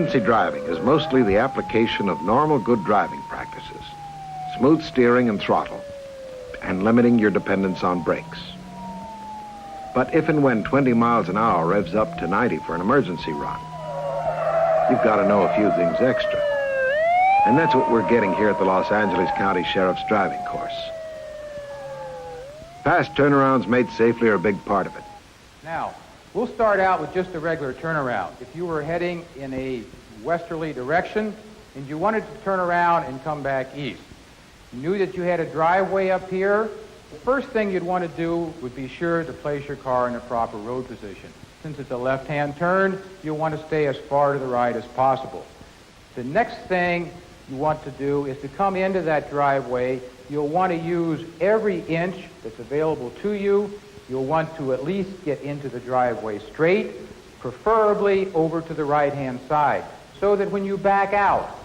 Emergency driving is mostly the application of normal good driving practices, smooth steering and throttle, and limiting your dependence on brakes. But if and when 20 miles an hour revs up to 90 for an emergency run, you've got to know a few things extra. And that's what we're getting here at the Los Angeles County Sheriff's driving course. Fast turnarounds made safely are a big part of it. Now, we'll start out with just a regular turnaround. If you were heading in a westerly direction and you wanted to turn around and come back east, you knew that you had a driveway up here, the first thing you'd want to do would be sure to place your car in the proper road position. Since it's a left-hand turn, you'll want to stay as far to the right as possible. The next thing you want to do is to come into that driveway. You'll want to use every inch that's available to you. You'll want to at least get into the driveway straight, preferably over to the right-hand side, so that when you back out,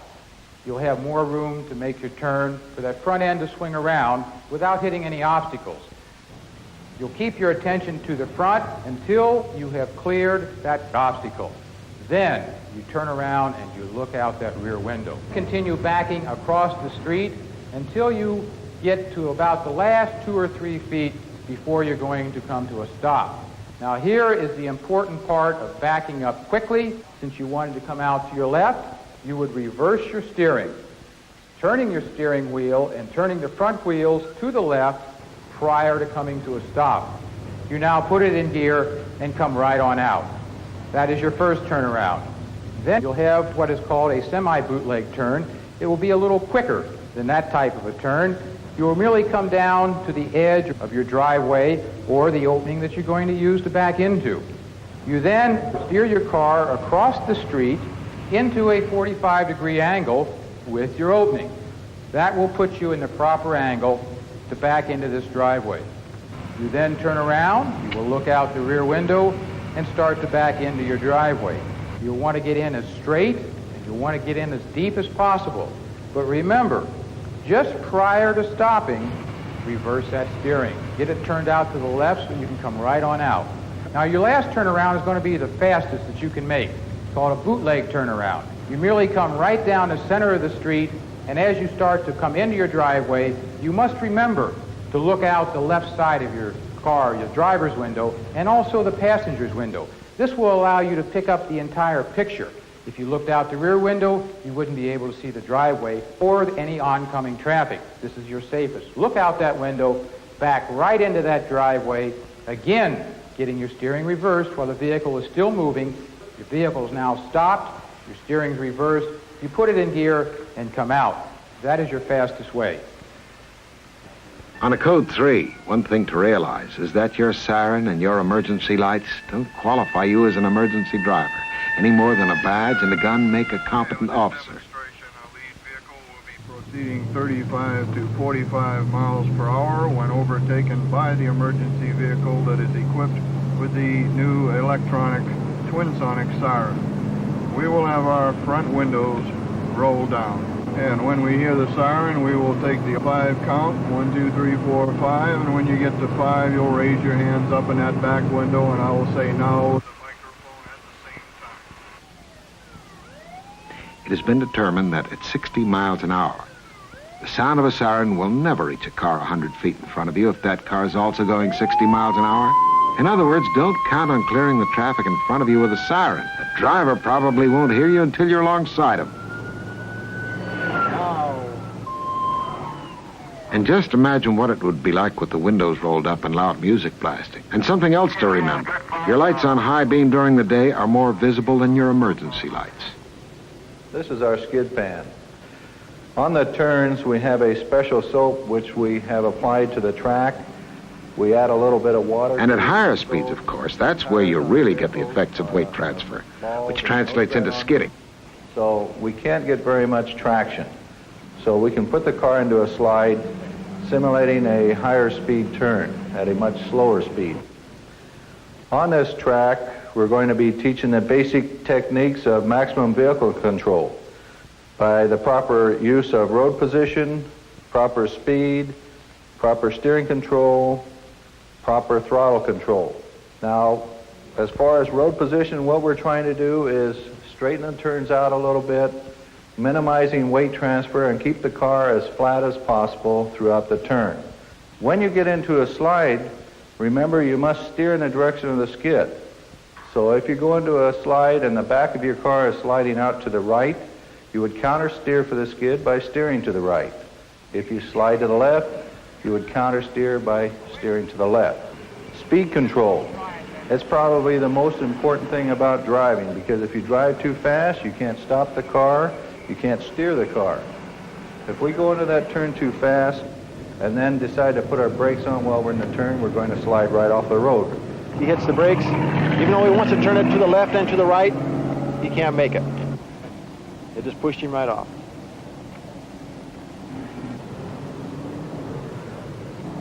you'll have more room to make your turn for that front end to swing around without hitting any obstacles. You'll keep your attention to the front until you have cleared that obstacle. Then you turn around and you look out that rear window. Continue backing across the street until you get to about the last 2 or 3 feet before you're going to come to a stop. Now here is the important part of backing up quickly. Since you wanted to come out to your left, you would reverse your steering, turning your steering wheel and turning the front wheels to the left prior to coming to a stop. You now put it in gear and come right on out. That is your first turnaround. Then you'll have what is called a semi-bootleg turn. It will be a little quicker than that type of a turn. You will merely come down to the edge of your driveway or the opening that you're going to use to back into. You then steer your car across the street into a 45-degree angle with your opening. That will put you in the proper angle to back into this driveway. You then turn around, you will look out the rear window and start to back into your driveway. You'll want to get in as straight and you'll want to get in as deep as possible. But remember, just prior to stopping, reverse that steering. Get it turned out to the left so you can come right on out. Now your last turnaround is going to be the fastest that you can make. It's called a bootleg turnaround. You merely come right down the center of the street, and as you start to come into your driveway, you must remember to look out the left side of your car, your driver's window, and also the passenger's window. This will allow you to pick up the entire picture. If you looked out the rear window, you wouldn't be able to see the driveway or any oncoming traffic. This is your safest. Look out that window, back right into that driveway, again, getting your steering reversed while the vehicle is still moving. Your vehicle is now stopped, your steering's reversed, you put it in gear and come out. That is your fastest way. On a code 3, one thing to realize is that your siren and your emergency lights don't qualify you as an emergency driver any more than a badge and a gun make a competent officer. A lead vehicle will be proceeding 35 to 45 miles per hour when overtaken by the emergency vehicle that is equipped with the new electronic twin-sonic siren. We will have our front windows rolled down. And when we hear the siren, we will take the 5 count, 1, 2, 3, 4, 5, and when you get to 5, you'll raise your hands up in that back window, and I will say now. It has been determined that at 60 miles an hour, the sound of a siren will never reach a car 100 feet in front of you if that car is also going 60 miles an hour. In other words, don't count on clearing the traffic in front of you with a siren. The driver probably won't hear you until you're alongside him. And just imagine what it would be like with the windows rolled up and loud music blasting. And something else to remember. Your lights on high beam during the day are more visible than your emergency lights. This is our skid pan. On the turns, we have a special soap which we have applied to the track. We add a little bit of water. And at higher speeds, of course, that's where you really get the effects of weight transfer, which translates into skidding. So we can't get very much traction. So we can put the car into a slide, simulating a higher speed turn at a much slower speed. On this track, we're going to be teaching the basic techniques of maximum vehicle control by the proper use of road position, proper speed, proper steering control, proper throttle control. Now, as far as road position, what we're trying to do is straighten the turns out a little bit, minimizing weight transfer, and keep the car as flat as possible throughout the turn. When you get into a slide, remember you must steer in the direction of the skid. So if you go into a slide and the back of your car is sliding out to the right, you would counter steer for the skid by steering to the right. If you slide to the left, you would counter steer by steering to the left. Speed control. It's probably the most important thing about driving, because if you drive too fast, you can't stop the car, you can't steer the car. If we go into that turn too fast and then decide to put our brakes on while we're in the turn, we're going to slide right off the road. He hits the brakes. Even though he wants to turn it to the left and to the right, he can't make it. It just pushed him right off.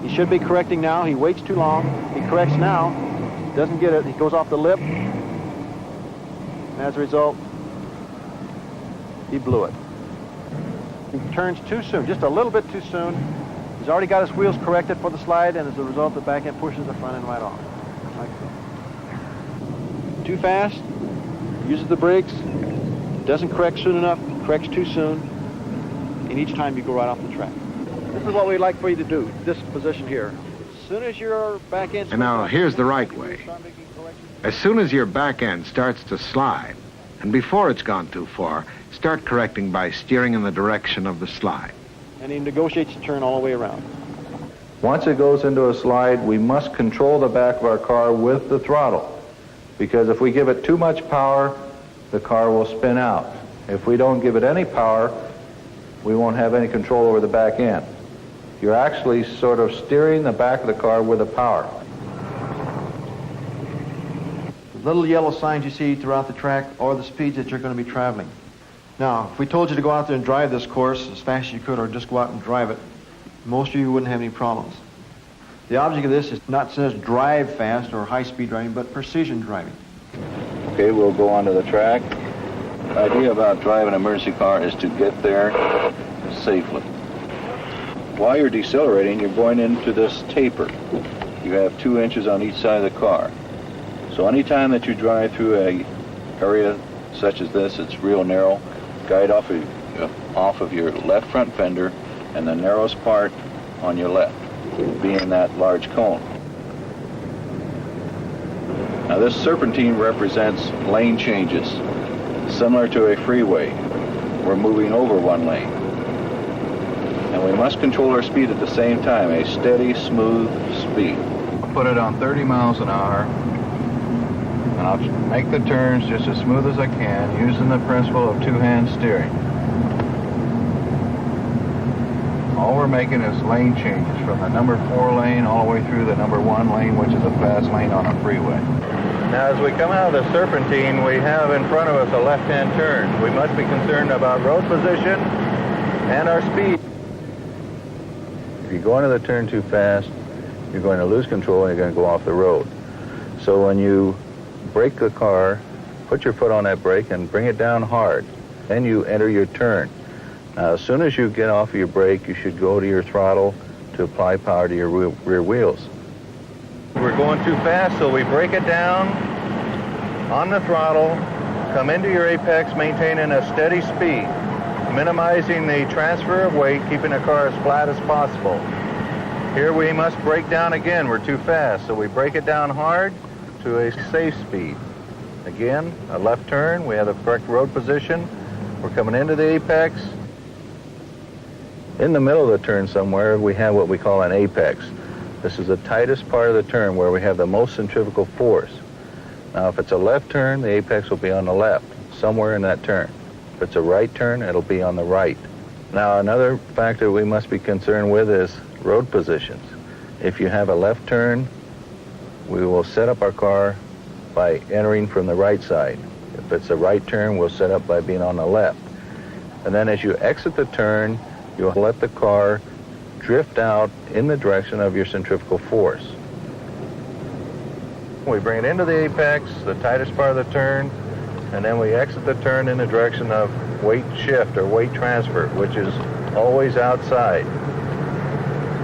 He should be correcting now. He waits too long. He corrects now. Doesn't get it. He goes off the lip. And as a result, he blew it. He turns too soon, just a little bit too soon. He's already got his wheels corrected for the slide, and as a result, the back end pushes the front end right off. Like so. Too fast, uses the brakes, doesn't correct soon enough, corrects too soon, and each time you go right off the track. This is what we'd like for you to do, this position here. As soon as your back end... And now here's the right way. As soon as your back end starts to slide, and before it's gone too far, start correcting by steering in the direction of the slide. And he negotiates the turn all the way around. Once it goes into a slide, we must control the back of our car with the throttle, because if we give it too much power, the car will spin out. If we don't give it any power, we won't have any control over the back end. You're actually sort of steering the back of the car with the power. The little yellow signs you see throughout the track are the speeds that you're going to be traveling. Now, if we told you to go out there and drive this course as fast as you could, or just go out and drive it, most of you wouldn't have any problems. The object of this is not to drive fast or high-speed driving, but precision driving. Okay, we'll go onto the track. The idea about driving an emergency car is to get there safely. While you're decelerating, you're going into this taper. You have 2 inches on each side of the car. So anytime that you drive through a area such as this, it's real narrow, guide off of your left front fender and the narrowest part on your left, being that large cone. Now this serpentine represents lane changes. Similar to a freeway, we're moving over one lane. And we must control our speed at the same time, a steady, smooth speed. I'll put it on 30 miles an hour, and I'll make the turns just as smooth as I can, using the principle of two-hand steering. All we're making is lane changes from the number 4 lane all the way through the number 1 lane, which is a fast lane on a freeway. Now, as we come out of the serpentine, we have in front of us a left-hand turn. We must be concerned about road position and our speed. If you go into the turn too fast, you're going to lose control and you're going to go off the road. So when you brake the car, put your foot on that brake and bring it down hard. Then you enter your turn. Now, as soon as you get off of your brake, you should go to your throttle to apply power to your rear wheels. We're going too fast, so we brake it down on the throttle, come into your apex, maintaining a steady speed, minimizing the transfer of weight, keeping the car as flat as possible. Here we must brake down again. We're too fast, so we brake it down hard to a safe speed. Again, a left turn. We have the correct road position. We're coming into the apex. In the middle of the turn somewhere, we have what we call an apex. This is the tightest part of the turn where we have the most centrifugal force. Now, if it's a left turn, the apex will be on the left, somewhere in that turn. If it's a right turn, it'll be on the right. Now, another factor we must be concerned with is road positions. If you have a left turn, we will set up our car by entering from the right side. If it's a right turn, we'll set up by being on the left. And then as you exit the turn, you'll let the car drift out in the direction of your centrifugal force. We bring it into the apex, the tightest part of the turn, and then we exit the turn in the direction of weight shift or weight transfer, which is always outside.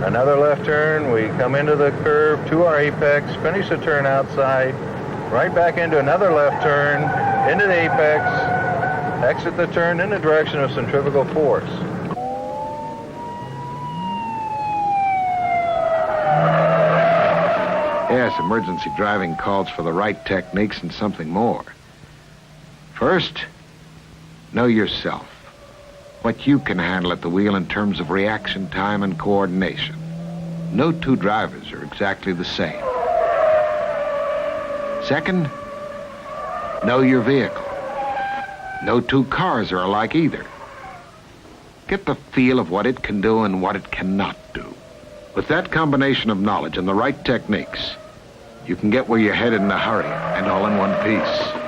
Another left turn, we come into the curve to our apex, finish the turn outside, right back into another left turn, into the apex, Exit the turn in the direction of centrifugal force. Yes, emergency driving calls for the right techniques and something more. First, know yourself. What you can handle at the wheel in terms of reaction time and coordination. No two drivers are exactly the same. Second, know your vehicle. No two cars are alike either. Get the feel of what it can do and what it cannot do. With that combination of knowledge and the right techniques, you can get where you're headed in a hurry and all in one piece.